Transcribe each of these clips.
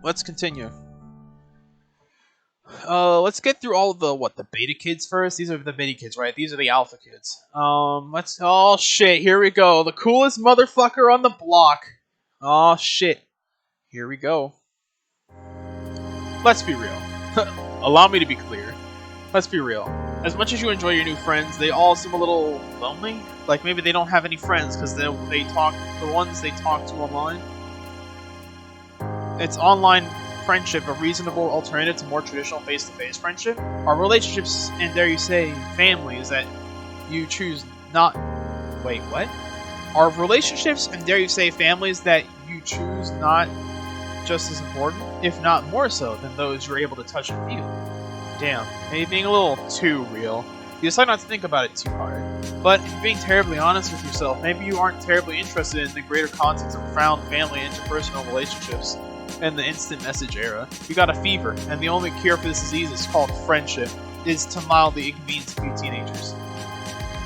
let's continue. Let's get through all of the beta kids first. These are the beta kids, right? These are the alpha kids. Oh shit, here we go. The coolest motherfucker on the block. Oh shit. Here we go. Let's be real. Allow me to be clear. Let's be real. As much as you enjoy your new friends, they all seem a little lonely. Like maybe they don't have any friends because the ones they talk to online. It's online friendship a reasonable alternative to more traditional face-to-face friendship? Are relationships, and dare you say, families that you choose not... Wait, what? Are relationships, and dare you say, families that you choose not just as important, if not more so, than those you're able to touch and feel? Damn, maybe being a little too real. You decide not to think about it too hard. But if you're being terribly honest with yourself, maybe you aren't terribly interested in the greater concepts of profound family and interpersonal relationships. In the instant message era, you got a fever, and the only cure for this disease is called friendship, is to mildly inconvenience a few teenagers.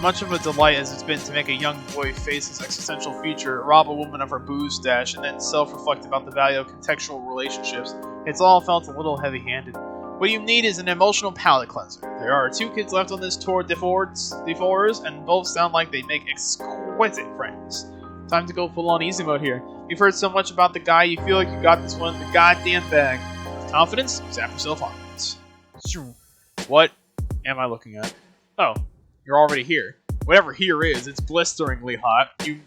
Much of a delight as it's been to make a young boy face his existential future, rob a woman of her booze stash, and then self-reflect about the value of contextual relationships, it's all felt a little heavy-handed. What you need is an emotional palate cleanser. There are 2 kids left on this tour de force, and both sound like they make exquisite friends. Time to go full-on easy mode here. You've heard so much about the guy, you feel like you got this one in the goddamn bag. With confidence, zap yourself onwards. What am I looking at? Oh, you're already here. Whatever here is, it's blisteringly hot. You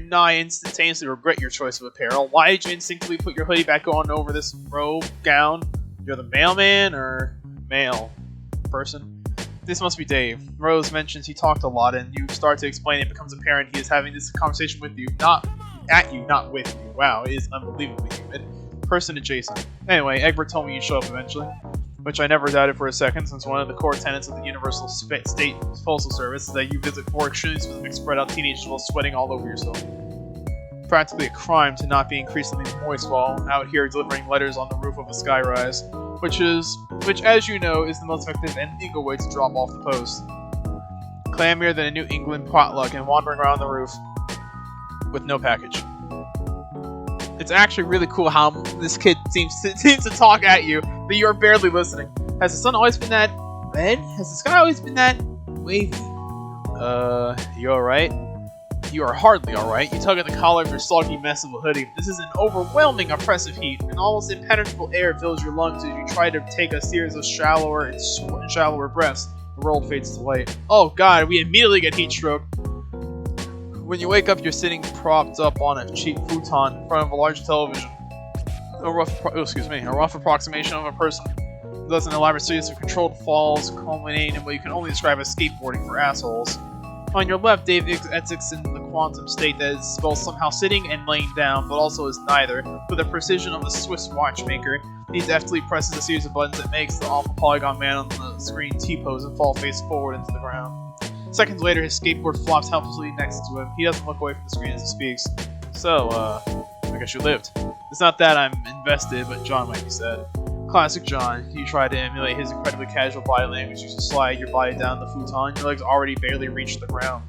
nigh instantaneously regret your choice of apparel. Why did you instinctively put your hoodie back on over this robe, gown? You're the mailman, or male person? This must be Dave. Rose mentions he talked a lot, and you start to explain it becomes apparent he is having this conversation with you, not at you, not with you. Wow, it is unbelievably humid. Person adjacent. Anyway, Egbert told me you'd show up eventually, which I never doubted for a second, since one of the core tenets of the Universal State Postal Service is that you visit 4 extremely specific spread-out teenagers while sweating all over yourself. Practically a crime to not be increasingly moist while out here delivering letters on the roof of a skyrise, which, as you know, is the most effective and legal way to drop off the post. Clammier than a New England potluck and wandering around the roof with no package. It's actually really cool how this kid seems to talk at you, but you're barely listening. Has the sun always been that red? Has the sky always been that wavy? You alright? You are hardly alright. You tug at the collar of your soggy mess of a hoodie. This is an overwhelming oppressive heat. An almost impenetrable air fills your lungs as you try to take a series of shallower and shallower breaths. The world fades to white. Oh god, we immediately get heat stroke. When you wake up, you're sitting propped up on a cheap futon in front of a large television. A rough approximation of a person who does an elaborate series of controlled falls culminating in what you can only describe as skateboarding for assholes. On your left, Dave exits in the quantum state that is both somehow sitting and laying down, but also is neither. With the precision of a Swiss watchmaker, he deftly presses a series of buttons that makes the awful polygon man on the screen T-pose and fall face forward into the ground. Seconds later, his skateboard flops helplessly next to him. He doesn't look away from the screen as he speaks. So, I guess you lived. It's not that I'm invested, but John might be sad. Classic John. You try to emulate his incredibly casual body language. You slide your body down the futon. Your legs already barely reach the ground.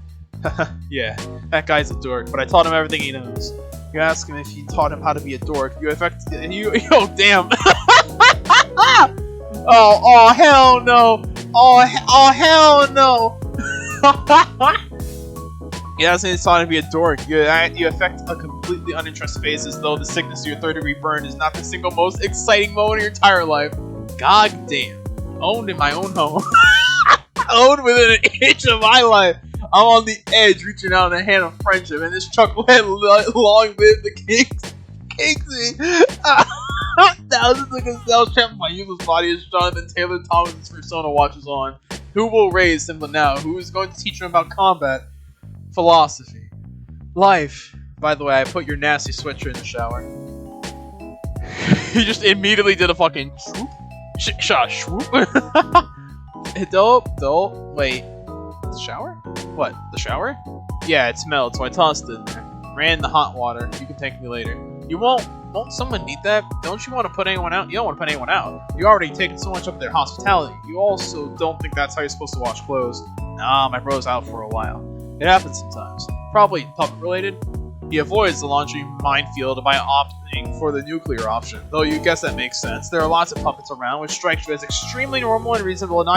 Yeah, that guy's a dork, but I taught him everything he knows. You ask him if you taught him how to be a dork. Yo, damn. Oh, hell no. Oh, hell no. You ask him if you taught him to be a dork. You affect a completely uninterested face as though the sickness of your third-degree burn is not the single most exciting moment of your entire life. God damn. Owned in my own home. Owned within an inch of my life. I'm on the edge, reaching out in a hand of friendship, and this chucklehead long live the Kingsley. Thousands of gazelles trampled my useless body as Jonathan Taylor Thomas's persona watches on. Who will raise Simba now? Who is going to teach him about combat? Philosophy. Life. By the way, I put your nasty sweatshirt in the shower. He just immediately did a fucking swoop. Swoop. Dope. Wait. The shower? What? The shower? Yeah, it smelled, so I tossed it in there. Ran the hot water. You can thank me later. You won't someone need that? Don't you want to put anyone out? You don't want to put anyone out. You already taken so much of their hospitality. You also don't think that's how you're supposed to wash clothes. Nah, my bro's out for a while. It happens sometimes. Probably puppet related. He avoids the laundry minefield by opting for the nuclear option, though you guess that makes sense. There are lots of puppets around, which strikes you as extremely normal and reasonable, and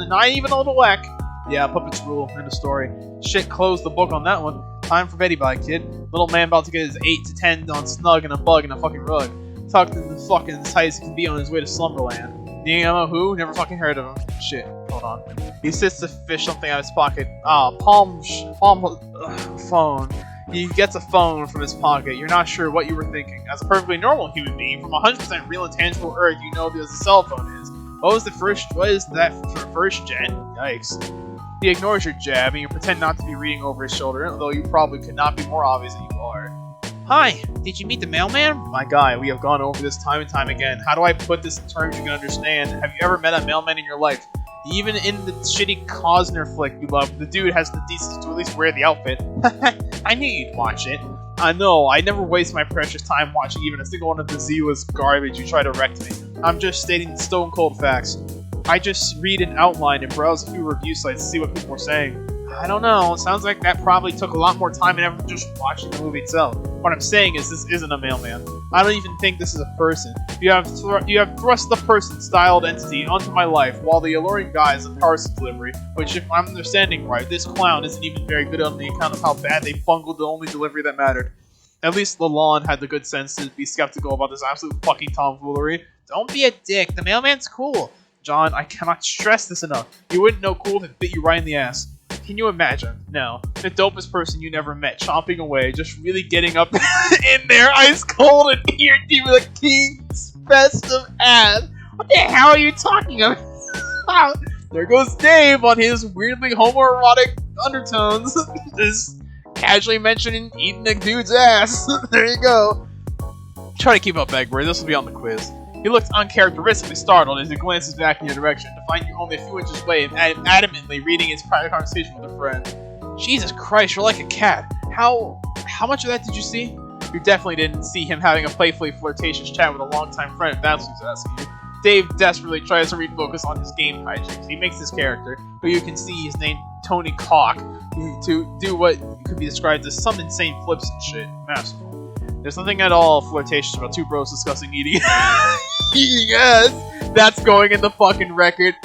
not even a little whack. Yeah, puppets rule. End of story. Shit, close the book on that one. Time for Betty Bye, kid. Little man about to get his 8 to 10 on snug and a bug in a fucking rug. Tucked in the fucking as tight as he can be on his way to Slumberland. You know who? Never fucking heard of him. Shit, hold on. He sits to fish something out of his pocket. Phone. He gets a phone from his pocket. You're not sure what you were thinking. As a perfectly normal human being from 100% real and tangible Earth, you know what a cell phone is. What is that for first gen? Yikes. He ignores your jab and you pretend not to be reading over his shoulder, although you probably could not be more obvious than you are. Hi, did you meet the mailman? My guy, we have gone over this time and time again. How do I put this in terms you can understand? Have you ever met a mailman in your life? Even in the shitty Cosner flick you love, the dude has the decency to at least wear the outfit. I knew you'd watch it. I know, I never waste my precious time watching even a single one of the Z-less garbage you try to wreck me. I'm just stating stone cold facts. I just read an outline and browse a few review sites to see what people are saying. I don't know, it sounds like that probably took a lot more time and effort just watching the movie itself. What I'm saying is this isn't a mailman. I don't even think this is a person. You have thrust the person-styled entity onto my life, while the alluring guy is a parcel delivery, which if I'm understanding right, this clown isn't even very good on the account of how bad they bungled the only delivery that mattered. At least Lalonde had the good sense to be skeptical about this absolute fucking tomfoolery. Don't be a dick, the mailman's cool. John, I cannot stress this enough. You wouldn't know cool if it bit you right in the ass. Can you imagine? No. The dopest person you never met, chomping away, just really getting up in there, ice cold, and here to the king's best of ass. What the hell are you talking about? There goes Dave on his weirdly homoerotic undertones, just casually mentioning eating a dude's ass. There you go. Try to keep up, Egbert. This will be on the quiz. He looked uncharacteristically startled as he glances back in your direction to find you only a few inches away and adamantly reading his private conversation with a friend. Jesus Christ, you're like a cat. How much of that did you see? You definitely didn't see him having a playfully flirtatious chat with a longtime friend, if that's who's asking you. Dave desperately tries to refocus on his game hijinks. He makes his character, who you can see is named Tony Cock, to do what could be described as some insane flips and shit. Masterful. There's nothing at all flirtatious about two bros discussing eating. Yes! That's going in the fucking record.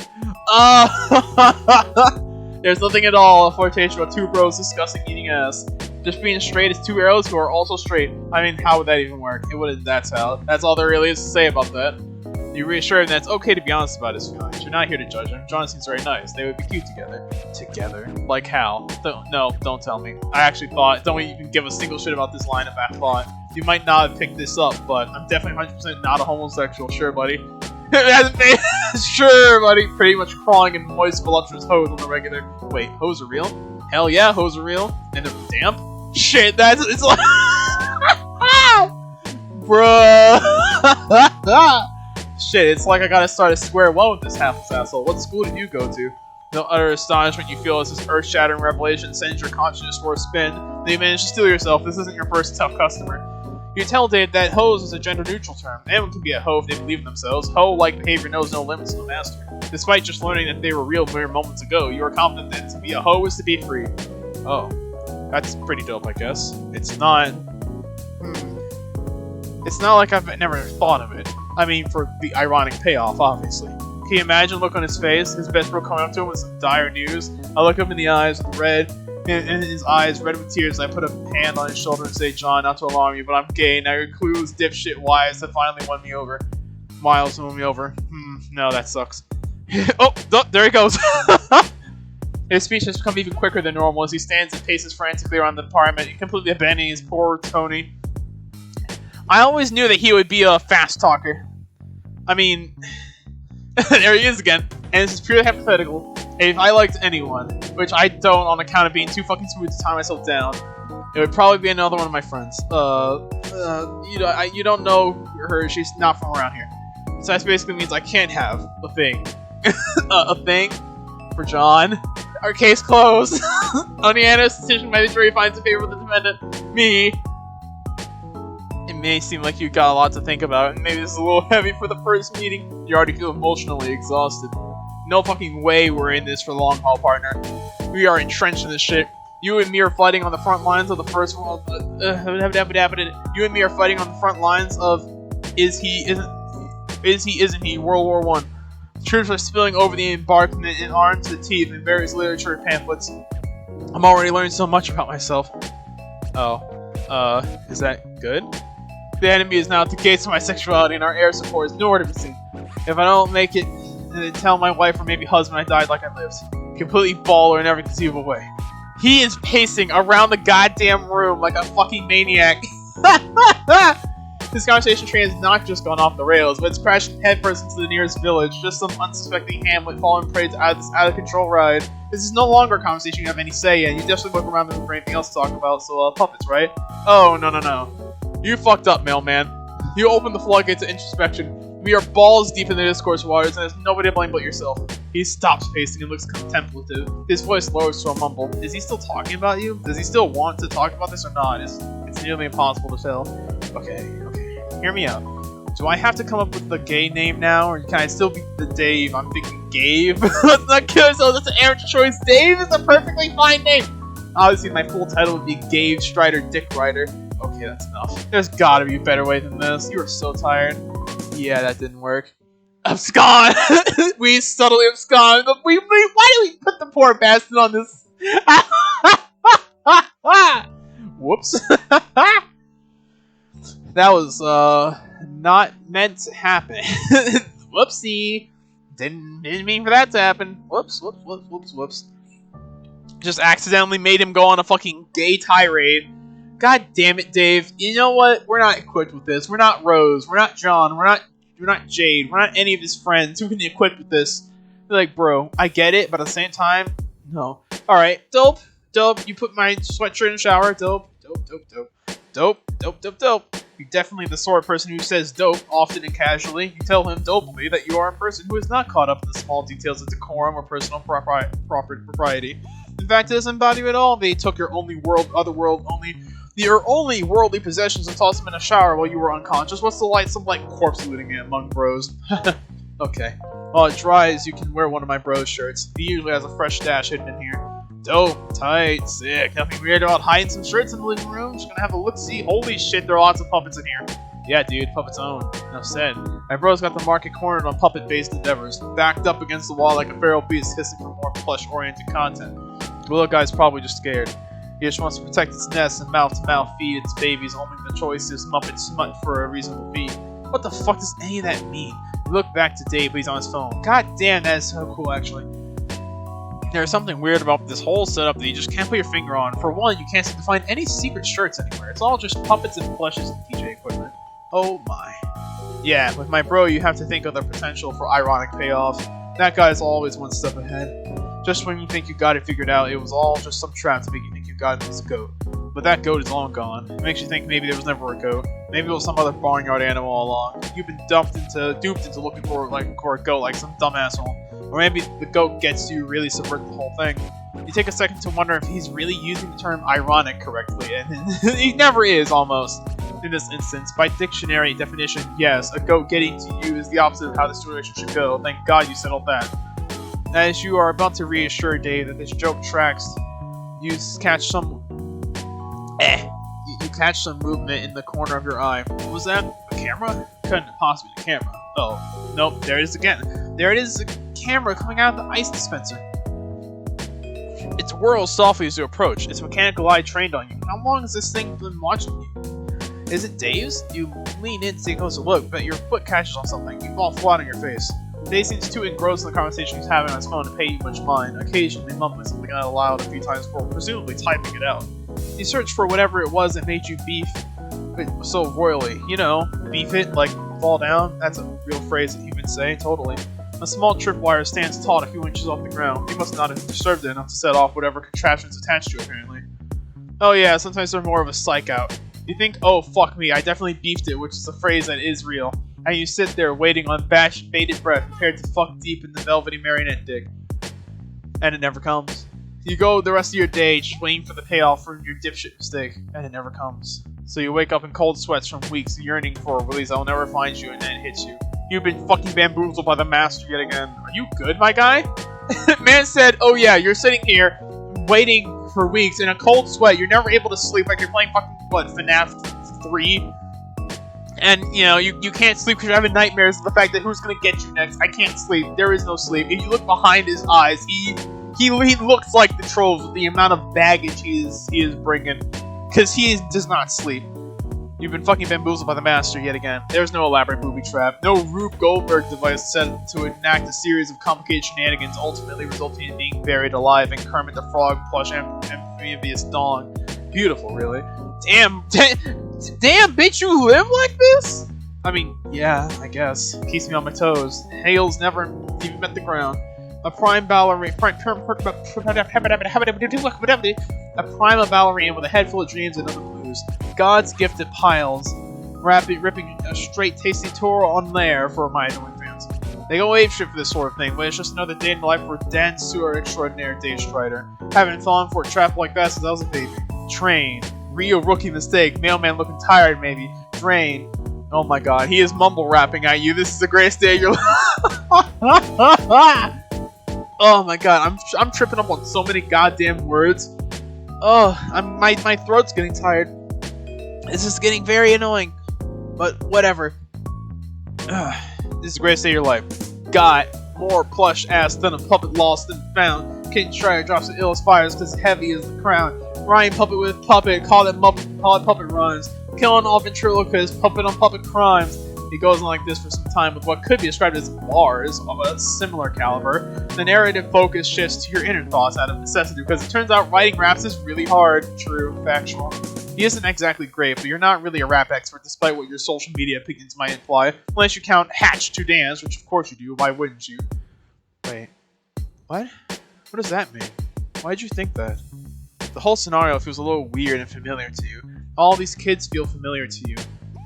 There's nothing at all flirtatious about two bros discussing eating ass. Just being straight as two arrows who are also straight. I mean, how would that even work? It wouldn't, that's all there really is to say about that. You reassure him that it's okay to be honest about his feelings. You're not here to judge him. John seems very nice. They would be cute together. Together? Like how? Don't tell me. I actually thought, don't even give a single shit about this line of that thought. You might not have picked this up, but I'm definitely 100% not a homosexual. Sure, buddy. Sure, buddy. Pretty much crawling in moist, voluptuous hose on the regular. Wait, hose are real? Hell yeah, hose are real. And they're damp? Shit, it's like... Bruh. Shit, it's like I gotta start at square one with this half asshole. What school did you go to? No utter astonishment you feel as this earth-shattering revelation sends your consciousness for a spin. Then you manage to steal yourself. This isn't your first tough customer. You tell Dave that hose is a gender-neutral term. Anyone can be a hoe if they believe in themselves. Hoe-like behavior knows no limits to the master. Despite just learning that they were real mere moments ago, you are confident that to be a hoe is to be free. Oh. That's pretty dope, I guess. It's not... It's not like I've never thought of it. I mean, for the ironic payoff, obviously. Can you imagine the look on his face? His best bro coming up to him with some dire news. I look him in the eyes with red, in his eyes red with tears. I put a hand on his shoulder and say, John, not to alarm you, but I'm gay. Now your clues, dipshit wives, have finally won me over. Miles won me over. No, that sucks. Oh, there he goes. His speech has become even quicker than normal as he stands and paces frantically around the apartment, completely abandoning his poor Tony. I always knew that he would be a fast talker. I mean, there he is again. And this is purely hypothetical. And if I liked anyone, which I don't on account of being too fucking smooth to tie myself down, it would probably be another one of my friends. You don't know her, she's not from around here. So that basically means I can't have a thing. A thing for John. Our case closed. Unanimous decision by the jury finds in favor of the defendant. Me. It may seem like you got a lot to think about, and maybe this is a little heavy for the first meeting. You already feel emotionally exhausted. No fucking way we're in this for the long haul, partner. We are entrenched in this shit. You and me are fighting on the front lines of the first world. You and me are fighting on the front lines of Is he, isn't he, World War One. Troops are spilling over the embankment and armed to the teeth in various literature pamphlets. I'm already learning so much about myself. Oh, is that good? The enemy is now at the gates of my sexuality, and our air support is nowhere to be seen. If I don't make it, then tell my wife or maybe husband I died like I lived. Completely baller in every conceivable way. He is pacing around the goddamn room like a fucking maniac. This conversation train has not just gone off the rails, but it's crashed headfirst into the nearest village, just some unsuspecting hamlet falling prey to this out-of-control ride. This is no longer a conversation you have any say in. You definitely look around the room for anything else to talk about, so, puppets, right? Oh, no. You fucked up, mailman. You opened the floodgates of introspection. We are balls deep in the discourse waters, and there's nobody to blame but yourself. He stops pacing and looks contemplative. His voice lowers to a mumble. Is he still talking about you? Does he still want to talk about this or not? It's nearly impossible to tell. Okay. Hear me out. Do I have to come up with the gay name now, or can I still be the Dave? I'm thinking Gabe. That's not good, so that's an amateur choice. Dave is a perfectly fine name. Obviously, my full title would be Gabe Strider Dick Rider. Okay, that's enough. There's gotta be a better way than this. You are so tired. Yeah, that didn't work. Abscond! We subtly abscond. Why do we put the poor bastard on this? Whoops. That was, not meant to happen. Whoopsie. Didn't mean for that to happen. Whoops. Just accidentally made him go on a fucking gay tirade. God damn it, Dave. You know what? We're not equipped with this. We're not Rose. We're not John. We're not Jade. We're not any of his friends who can be equipped with this. They're like, bro, I get it, but at the same time, no. Alright, dope. You put my sweatshirt in the shower. Dope. You're definitely the sort of person who says dope often and casually. You tell him dopely that you are a person who is not caught up in the small details of decorum or personal propriety. In fact, it doesn't bother you at all. They took your your only worldly possessions and tossed them in a shower while you were unconscious. What's the light? Some like corpse looting it among bros. Okay. While it dries, you can wear one of my bros shirts. He usually has a fresh stash hidden in here. Dope, tight, sick. Nothing weird about hiding some shirts in the living room. Just gonna have a look-see. Holy shit, there are lots of puppets in here. Yeah, dude, puppets own. Enough said. My bro's got the market cornered on puppet-based endeavors, backed up against the wall like a feral beast hissing for more plush-oriented content. The little guy's probably just scared. He just wants to protect its nest and mouth-to-mouth feed its babies, only the choicest Muppet smut for a reasonable fee. What the fuck does any of that mean? We look back to Dave, but he's on his phone. God damn, that is so cool, actually. There's something weird about this whole setup that you just can't put your finger on. For one, you can't seem to find any secret shirts anywhere. It's all just puppets and plushes and DJ equipment. Oh my. Yeah, with my bro, you have to think of the potential for ironic payoff. That guy's always one step ahead. Just when you think you got it figured out, it was all just some trap to make you think you got this goat. But that goat is long gone. It makes you think maybe there was never a goat. Maybe it was some other barnyard animal all along. You've been duped into looking for a goat like some dumb asshole. Or maybe the goat gets you really subvert the whole thing. You take a second to wonder if he's really using the term ironic correctly, and he never is, almost. In this instance, by dictionary definition, yes, a goat getting to you is the opposite of how the situation should go. Thank God you settled that. As you are about to reassure Dave that this joke tracks, you catch some movement in the corner of your eye. What was that? A camera? Couldn't possibly be a camera. Oh, nope, there it is again. There it is, a camera coming out of the ice dispenser. It whirls softly as you approach, its mechanical eye trained on you. How long has this thing been watching you? Is it Dave's? You lean in to take a closer look, but your foot catches on something. You fall flat on your face. Dave seems too engrossed in the conversation he's having on his phone to pay you much mind, occasionally mumbling something out loud a few times before presumably typing it out. You search for whatever it was that made you beef it so royally. You know, beef it, like fall down. That's a real phrase that humans say, totally. A small tripwire stands taut a few inches off the ground. You must not have disturbed it enough to set off whatever contraption's attached to it, apparently. Oh yeah, sometimes they're more of a psych out. You think, oh fuck me, I definitely beefed it, which is a phrase that is real. And you sit there waiting on bated breath, prepared to fuck deep in the velvety marionette dick. And it never comes. You go the rest of your day just waiting for the payoff from your dipshit mistake, and it never comes. So you wake up in cold sweats from weeks, yearning for a release that will never find you, and then it hits you. You've been fucking bamboozled by the master yet again. Are you good, my guy? Man said, oh yeah, you're sitting here waiting for weeks in a cold sweat. You're never able to sleep. Like you're playing fucking what, FNAF 3, and you know you can't sleep because you're having nightmares of the fact that who's gonna get you next. I can't sleep. There is no sleep. If you look behind his eyes, he looks like the trolls with the amount of baggage he is bringing, because he does not sleep. You've been fucking bamboozled by the master yet again. There's no elaborate booby trap, no Rube Goldberg device set to enact a series of complicated shenanigans, ultimately resulting in being buried alive in Kermit the Frog plush amphibious dawn. Beautiful, really. Damn, bitch, you live like this? I mean, yeah, I guess. Keeps me on my toes. Hale's never even met the ground. A prime ballerina with a head full of dreams and other blues. God's gifted piles, ripping a straight tasty tour on there for my annoying fans. They go apeshit for this sort of thing, but it's just another day in the life for Dan Sewer extraordinaire Dave Strider. Haven't fallen for a trap like that since I was a baby. Train. Real rookie mistake. Mailman looking tired, maybe. Drain. Oh my god, he is mumble rapping at you. This is the greatest day of your life. Oh my god, I'm tripping up on so many goddamn words. Oh, my throat's getting tired. This is getting very annoying. But whatever. This is the greatest day of your life. Got more plush ass than a puppet lost and found. King Strider drops the illest fires because heavy is the crown. Rhyme puppet with puppet, call it puppet rhymes. Killing all ventriloquists, puppet on puppet crimes. He goes on like this for some time with what could be described as bars of a similar caliber. The narrative focus shifts to your inner thoughts out of necessity, because it turns out writing raps is really hard. True, factual. He isn't exactly great, but you're not really a rap expert despite what your social media opinions might imply, unless you count Hatch to Dance, which of course you do, why wouldn't you? Wait, what? What does that mean? Why'd you think that? The whole scenario feels a little weird and familiar to you. All these kids feel familiar to you.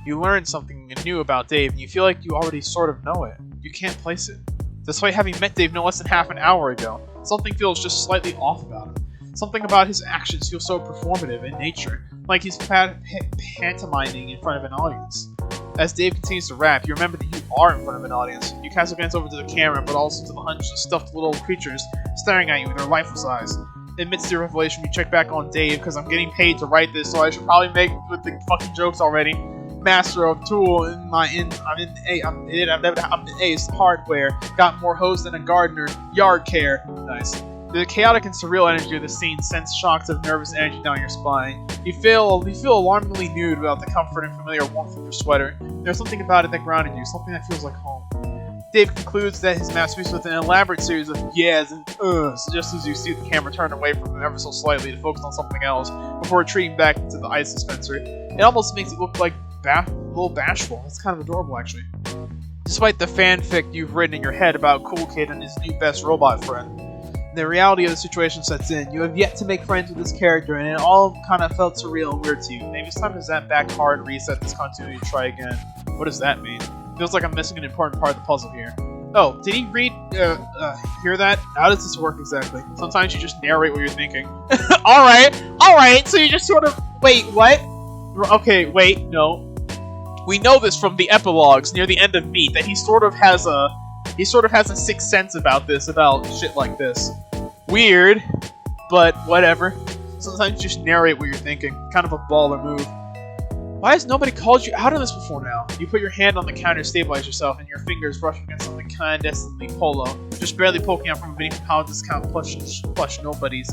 You learn something new about Dave, and you feel like you already sort of know it. You can't place it. Despite having met Dave no less than half an hour ago, something feels just slightly off about him. Something about his actions feels so performative in nature, like he's pantomiming in front of an audience. As Dave continues to rap, you remember that you are in front of an audience. You cast a glance over to the camera, but also to the hundreds of stuffed little creatures staring at you with their lifeless eyes. Amidst your revelation, you check back on Dave, because I'm getting paid to write this, so I should probably make with the fucking jokes already. Master of tool I'm in Ace Hardware. Got more hose than a gardener. Yard care. Nice. The chaotic and surreal energy of the scene sends shocks of nervous energy down your spine. You feel alarmingly nude without the comfort and familiar warmth of your sweater. There's something about it that grounded you, something that feels like home. Dave concludes that his masterpiece with an elaborate series of yeahs and uhs, just as you see the camera turn away from him ever so slightly to focus on something else, before retreating back to the ice dispenser. It almost makes it look like a little bashful. It's kind of adorable, actually. Despite the fanfic you've written in your head about Cool Kid and his new best robot friend, the reality of the situation sets in. You have yet to make friends with this character, and it all kind of felt surreal and weird to you. Maybe it's time to zap back hard, reset this continuity, and try again. What does that mean? Feels like I'm missing an important part of the puzzle here. Oh, did he hear that? How does this work exactly? Sometimes you just narrate what you're thinking. Alright, so you just sort of... Wait, what? Okay, wait, no. We know this from the epilogues near the end of Meat, that he sort of has a sixth sense about shit like this. Weird, but whatever. Sometimes you just narrate what you're thinking. Kind of a baller move. Why has nobody called you out on this before now? You put your hand on the counter to stabilize yourself, and your fingers brush against something clandestinely polo, just barely poking out from beneath a pound discount plush nobodies.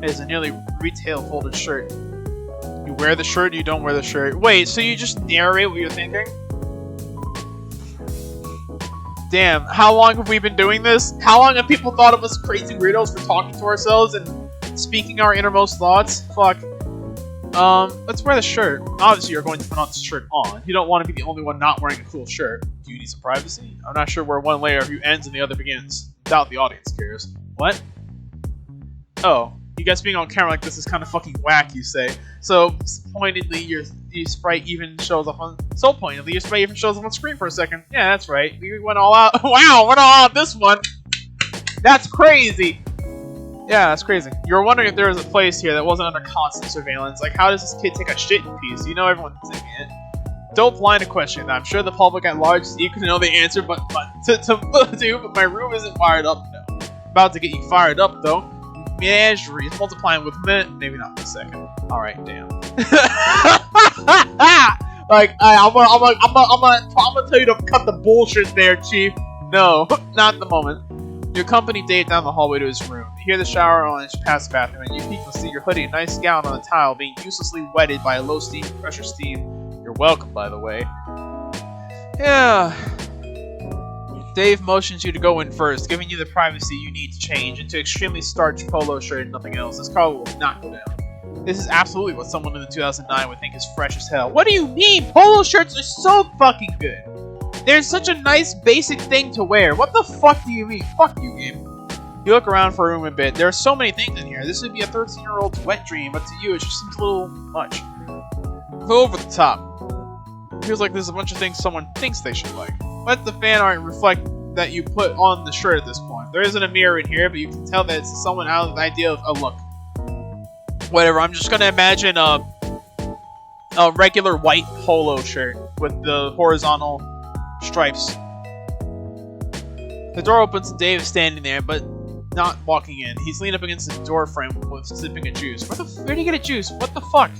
It is a nearly retail folded shirt. You wear the shirt, you don't wear the shirt. Wait, so you just narrate what you're thinking? Damn, how long have we been doing this? How long have people thought of us crazy weirdos for talking to ourselves and speaking our innermost thoughts? Fuck. Let's wear the shirt. Obviously, you're going to put on this shirt on. You don't want to be the only one not wearing a cool shirt. Do you need some privacy? I'm not sure where one layer of you ends and the other begins. Doubt the audience cares. What? Oh. You guys being on camera like this is kind of fucking whack, you say. So pointedly, your sprite even shows up on. So pointedly, your sprite even shows up on screen for a second. Yeah, that's right. We went all out. Wow, went all out this one. That's crazy. Yeah, that's crazy. You were wondering if there was a place here that wasn't under constant surveillance. Like, how does this kid take a shit in peace? You know everyone's taking it. Don't blind a question. I'm sure the public at large is eager to know the answer, but my room isn't wired up. No. About to get you fired up though. menagerie is multiplying with maybe not a second. All right, damn. Like, I'm gonna tell you to cut the bullshit there, Chief. No, not at the moment. You accompany Dave down the hallway to his room. You hear the shower on his past bathroom, and you peek and see your hoodie and nice gown on the tile being uselessly wetted by a low steam pressure steam. You're welcome, by the way. Yeah. Dave motions you to go in first, giving you the privacy you need to change into extremely starched polo shirt and nothing else. This car will not go down. This is absolutely what someone in the 2009 would think is fresh as hell. What do you mean? Polo shirts are so fucking good. They're such a nice basic thing to wear. What the fuck do you mean? Fuck you, game. You look around for a room a bit. There are so many things in here. This would be a 13-year-old's wet dream, but to you it just seems a little much. Go over the top. Feels like there's a bunch of things someone thinks they should like. Let the fan art reflect that you put on the shirt at this point. There isn't a mirror in here, but you can tell that it's someone out of the idea of a look. Whatever, I'm just gonna imagine a regular white polo shirt with the horizontal stripes. The door opens and Dave is standing there, but not walking in. He's leaning up against the door frame with sipping a juice. Where do you get a juice? What the fuck?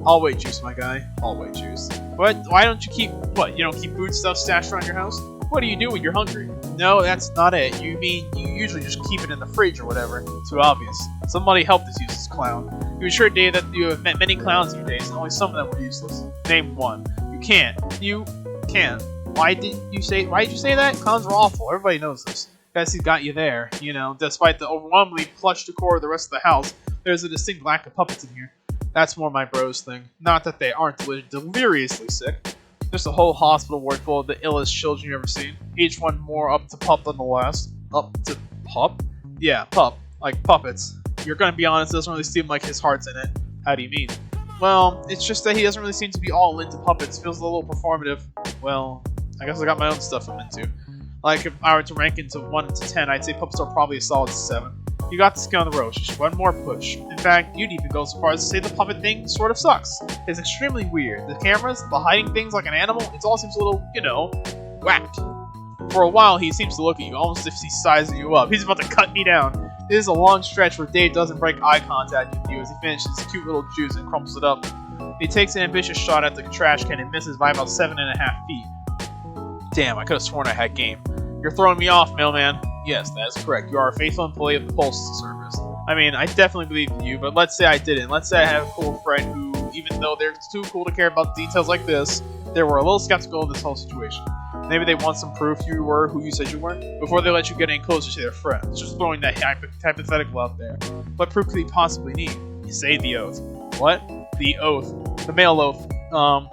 Hallway juice, my guy. Hallway juice. What? Why don't you keep... What, you don't keep food stuff stashed around your house? What do you do when you're hungry? No, that's not it. You mean you usually just keep it in the fridge or whatever. Too obvious. Somebody help this useless clown. You assure Dave that you have met many clowns in your days, and only some of them were useless. Name one. You can't. You can't. Why did you say that? Clowns were awful. Everybody knows this. Guess he got you there. You know, despite the overwhelmingly plush decor of the rest of the house, there's a distinct lack of puppets in here. That's more my bros thing. Not that they aren't deliriously sick. Just a whole hospital ward full of the illest children you've ever seen. Each one more up to pup than the last. Up to pup? Yeah, pup. Like puppets. You're gonna be honest, it doesn't really seem like his heart's in it. How do you mean? Well, it's just that he doesn't really seem to be all into puppets. Feels a little performative. Well, I guess I got my own stuff I'm into. Like, if I were to rank into 1 to 10, I'd say puppets are probably a solid 7. You got the skin on the roach, just one more push. In fact, you'd even go so far as to say the puppet thing sort of sucks. It's extremely weird. The cameras, the hiding things like an animal, it all seems a little, you know, whacked. For a while, he seems to look at you, almost as if he's sizing you up. He's about to cut me down. This is a long stretch where Dave doesn't break eye contact with you as he finishes his cute little juice and crumples it up. He takes an ambitious shot at the trash can and misses by about 7.5 feet. Damn, I could have sworn I had game. You're throwing me off, mailman. Yes, that is correct. You are a faithful employee of the Postal Service. I mean, I definitely believe in you, but let's say I didn't. Let's say I have a cool friend who, even though they're too cool to care about details like this, they were a little skeptical of this whole situation. Maybe they want some proof you were who you said you were, before they let you get any closer to their friends. Just throwing that hypothetical out there. What proof could he possibly need? You say the oath. What? The oath. The mail oath.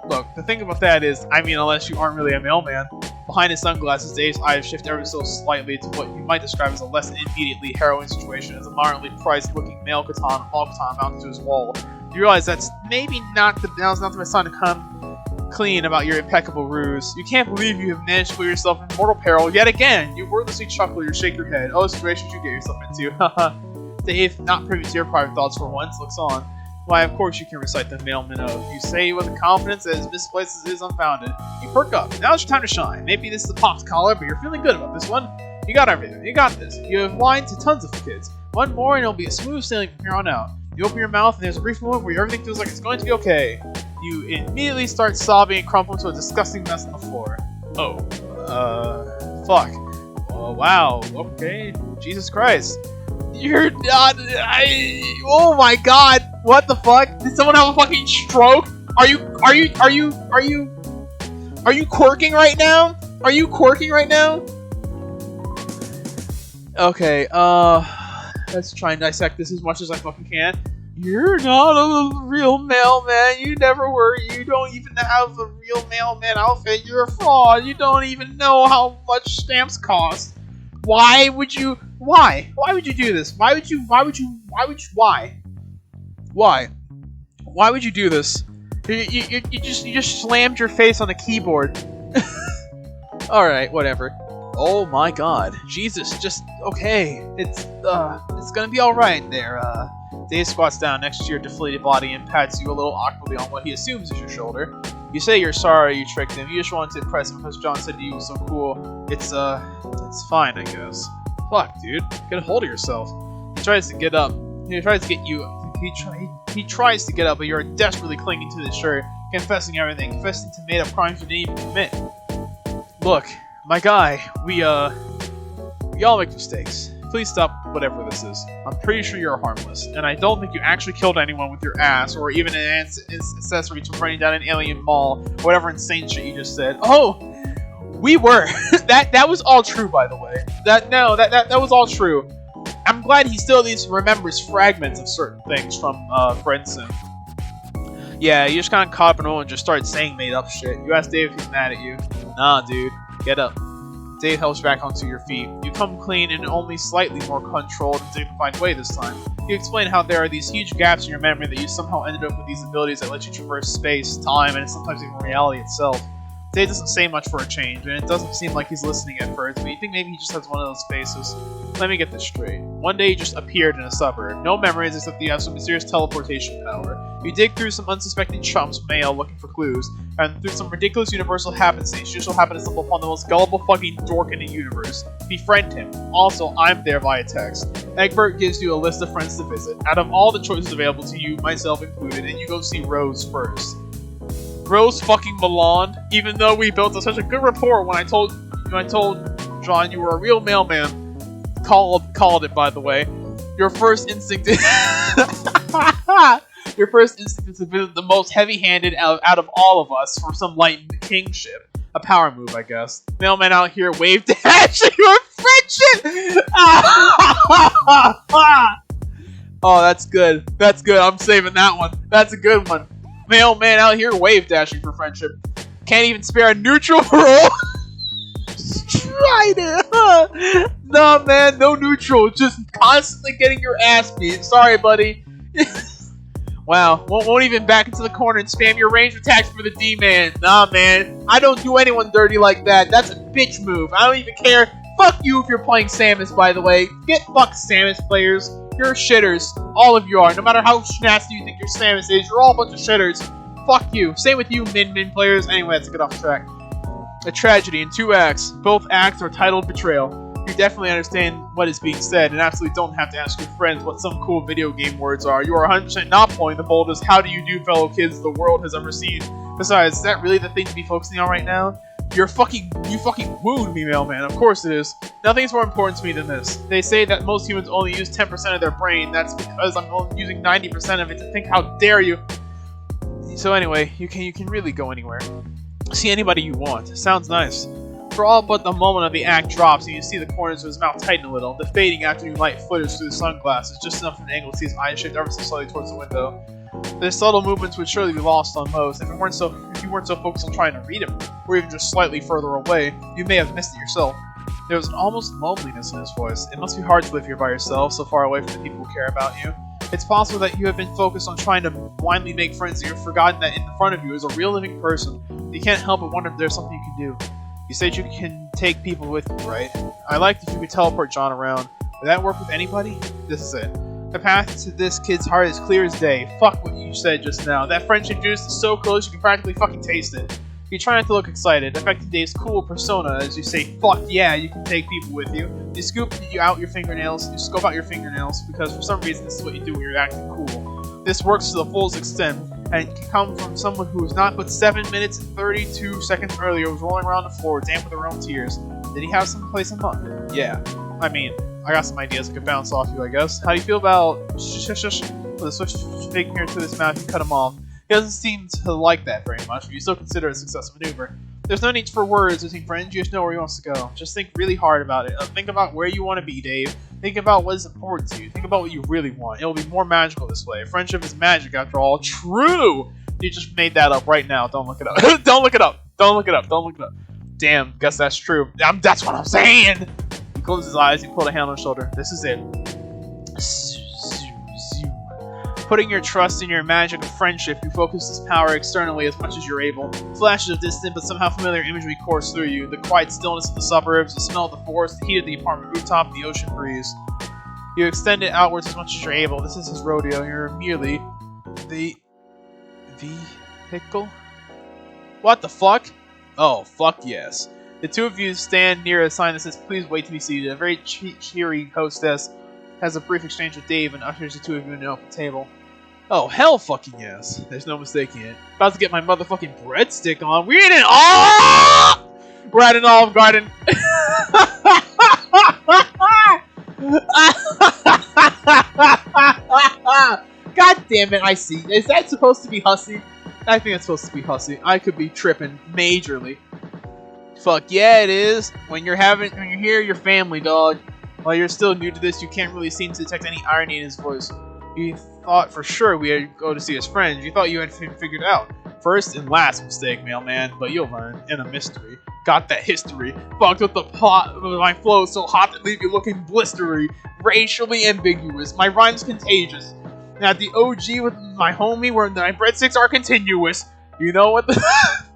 Look, the thing about that is, I mean, unless you aren't really a mailman. Behind his sunglasses, Dave's eyes shift ever so slightly to what you might describe as a less immediately harrowing situation as a moderately priced-looking mail katana mounted to his wall. You realize that's maybe now's not the best time to come clean about your impeccable ruse. You can't believe you have managed to put yourself in mortal peril yet again. You wordlessly chuckle, you shake your head. Oh, situations you get yourself into. Haha. Dave, not privy to your private thoughts for once, looks on. Why, of course you can recite the mailman oath. You say with a confidence that as misplaced as it is unfounded. You perk up. Now's your time to shine. Maybe this is a pox collar, but you're feeling good about this one. You got everything. You got this. You have wine to tons of kids. One more and it'll be a smooth sailing from here on out. You open your mouth and there's a brief moment where everything feels like it's going to be okay. You immediately start sobbing and crumple into a disgusting mess on the floor. Oh. Fuck. Oh, wow. Okay. Jesus Christ. You're not... Oh my god! What the fuck? Did someone have a fucking stroke? Are you quirking right now? Are you quirking right now? Okay, let's try and dissect this as much as I fucking can. You're not a real mailman. You never were. You don't even have a real mailman outfit. You're a fraud. You don't even know how much stamps cost. Why would you do this? Why would you do this? You just slammed your face on the keyboard. Alright, whatever. Oh my god. Jesus, just okay. It's gonna be alright there. Dave squats down next to your deflated body and pats you a little awkwardly on what he assumes is your shoulder. You say you're sorry you tricked him. You just wanted to impress him because John said you was so cool. It's fine, I guess. Fuck, dude. Get a hold of yourself. He tries to get up, He tries to get you. He tries to get up, but you're desperately clinging to his shirt, confessing everything, confessing to made-up crimes you didn't even commit. Look, my guy, we all make mistakes. Please stop whatever this is. I'm pretty sure you're harmless, and I don't think you actually killed anyone with your ass, or even an accessory to running down an alien mall, or whatever insane shit you just said. Oh, we were. that was all true, by the way. That was all true. I'm glad he still at least remembers fragments of certain things from Brenson. Yeah, you just kind of caught up in and just started saying made-up shit. You asked Dave if he's mad at you. Nah, dude. Get up. Dave helps you back onto your feet. You come clean in an only slightly more controlled and dignified way this time. You explain how there are these huge gaps in your memory that you somehow ended up with these abilities that let you traverse space, time, and sometimes even reality itself. Dave doesn't say much for a change, and it doesn't seem like he's listening at first, but you think maybe he just has one of those faces. Let me get this straight. One day you just appeared in a suburb. No memories except you have some mysterious teleportation power. You dig through some unsuspecting chump's mail looking for clues, and through some ridiculous universal happenstance, you just so happen to stumble upon the most gullible fucking dork in the universe. Befriend him. Also, I'm there via text. Egbert gives you a list of friends to visit. Out of all the choices available to you, myself included, and you go see Rose first. Rose fucking Milan, even though we built such a good rapport when I told John you were a real mailman. Called it, by the way. Your first instinct is to visit the most heavy-handed out of all of us for some light kingship. A power move, I guess. Mailman out here waved at your friendship! Oh, that's good. That's good. I'm saving that one. That's a good one. Mailman out here wave dashing for friendship. Can't even spare a neutral role. Tried it. Nah, man, no neutral. Just constantly getting your ass beat. Sorry, buddy. Wow, won't even back into the corner and spam your range attacks for the D-man. Nah, man, I don't do anyone dirty like that. That's a bitch move. I don't even care. Fuck you if you're playing Samus, by the way. Get fucked, Samus players. You're shitters. All of you are. No matter how nasty you think your Samus is, you're all a bunch of shitters. Fuck you. Same with you, Min players. Anyway, let's get off track. A tragedy in 2 acts. Both acts are titled Betrayal. You definitely understand what is being said, and absolutely don't have to ask your friends what some cool video game words are. You are 100% not pulling the boldest "how do you do, fellow kids" the world has ever seen. Besides, is that really the thing to be focusing on right now? You fucking wound me, mailman. Of course it is. Nothing is more important to me than this. They say that most humans only use 10% of their brain. That's because I'm only using 90% of it to think. How dare you? So anyway, you can really go anywhere. See anybody you want. Sounds nice. For all but the moment of the act drops, and you see the corners of his mouth tighten a little. The fading afternoon light flitters through the sunglasses, just enough of an angle to see his eyes shift ever so slightly towards the window. The subtle movements would surely be lost on most. If you weren't so focused on trying to read him, or even just slightly further away, you may have missed it yourself. There was an almost loneliness in his voice. It must be hard to live here by yourself, so far away from the people who care about you. It's possible that you have been focused on trying to blindly make friends, and you've forgotten that in front of you is a real living person. You can't help but wonder if there's something you can do. You said you can take people with you, right? I liked if you could teleport John around. Would that work with anybody? This is it. The path to this kid's heart is clear as day. Fuck what you said just now. That friendship juice is so close you can practically fucking taste it. You try not to look excited, affecting Dave's cool persona as you say, fuck yeah, you can take people with you. You scope out your fingernails, because for some reason this is what you do when you're acting cool. This works to the fullest extent, and it can come from someone who is not but 7 minutes and 32 seconds earlier was rolling around the floor, damp with her own tears. Did he have some place in mind? Yeah. I mean, I got some ideas I could bounce off you, I guess. How do you feel about with a switch finger to his mouth, you cut him off. He doesn't seem to like that very much, but you still consider it a successful maneuver. There's no need for words between friends, you just know where he wants to go. Just think really hard about it. Think about where you want to be, Dave. Think about what is important to you. Think about what you really want. It'll be more magical this way. Friendship is magic, after all. True! You just made that up right now. Don't look it up. Don't look it up. Don't look it up. Don't look it up. Damn, guess that's true. That's what I'm saying! He closed his eyes, he pulled a hand on his shoulder. This is it. Putting your trust in your magic of friendship, you focus this power externally as much as you're able. Flashes of distant but somehow familiar imagery course through you. The quiet stillness of the suburbs, the smell of the forest, the heat of the apartment rooftop, and the ocean breeze. You extend it outwards as much as you're able. This is his rodeo. You're merely the vehicle? What the fuck? Oh, fuck yes. The two of you stand near a sign that says, please wait to be seated. A very cheery hostess has a brief exchange with Dave and ushers the two of you in an open table. Oh, hell fucking yes. There's no mistaking it. About to get my motherfucking breadstick on. We're in an We're at an Olive Garden. God damn it, I see. Is that supposed to be hussy? I think it's supposed to be hussy. I could be tripping majorly. Fuck yeah, it is. When you're here, your family, dog. While you're still new to this, you can't really seem to detect any irony in his voice. You thought for sure we had go to see his friends. You thought you had figured out. First and last mistake, mailman, but you'll learn. In a mystery. Got that history. Fucked with the plot with my flow so hot that leave you looking blistery. Racially ambiguous. My rhyme's contagious. Now the OG with my homie where my breadsticks are continuous. You know what the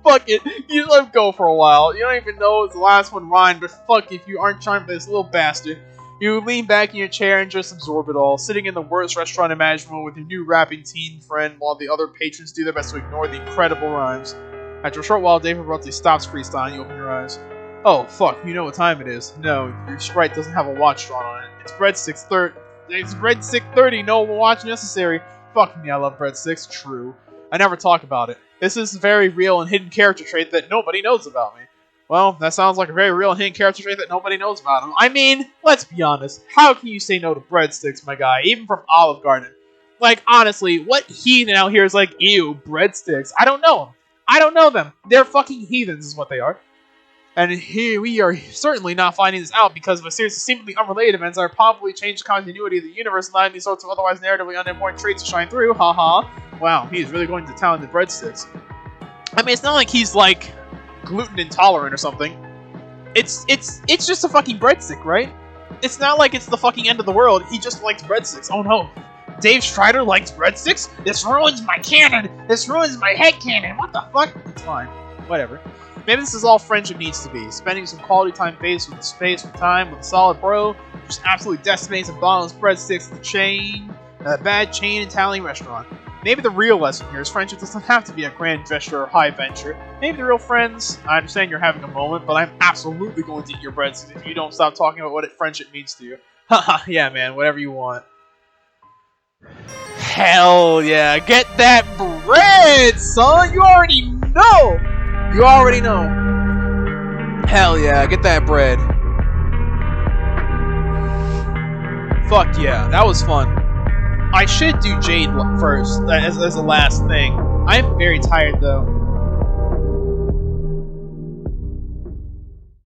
fuck it. You let him go for a while. You don't even know if the last one rhymed, but fuck if you aren't trying for this little bastard. You lean back in your chair and just absorb it all, sitting in the worst restaurant imaginable with your new rapping teen friend while the other patrons do their best to ignore the incredible rhymes. After a short while, Dave abruptly stops freestyling. You open your eyes. Oh, fuck, you know what time it is. No, your sprite doesn't have a watch drawn on it. It's breadsticks 30. It's breadstick 30, no watch necessary. Fuck me, I love breadsticks. True. I never talk about it. This is a very real and hidden character trait that nobody knows about me. Well, that sounds like a very real and hidden character trait that nobody knows about him. I mean, let's be honest. How can you say no to breadsticks, my guy? Even from Olive Garden. Like, honestly, what heathen out here is like, ew, breadsticks? I don't know them. I don't know them. They're fucking heathens is what they are. And here we are certainly not finding this out because of a series of seemingly unrelated events that are probably changed the continuity of the universe, allowing these sorts of otherwise narratively unimportant traits to shine through. Haha. Wow, he's really going to town with breadsticks. I mean, it's not like he's like gluten intolerant or something. It's just a fucking breadstick, right? It's not like it's the fucking end of the world. He just likes breadsticks. Oh no. Dave Strider likes breadsticks? This ruins my canon! This ruins my head canon! What the fuck? It's fine. Whatever. Maybe this is all friendship needs to be. Spending some quality time face with time with a solid bro, just absolutely decimates and bottomless breadsticks at the chain, a bad chain Italian restaurant. Maybe the real lesson here is friendship doesn't have to be a grand gesture or high venture. Maybe the real friends, I understand you're having a moment, but I'm absolutely going to eat your breadsticks if you don't stop talking about what friendship means to you. Haha, yeah man, whatever you want. Hell yeah, get that bread, son! You already know! You already know. Hell yeah, get that bread. Fuck yeah, that was fun. I should do Jade first, as a last thing. I'm very tired though.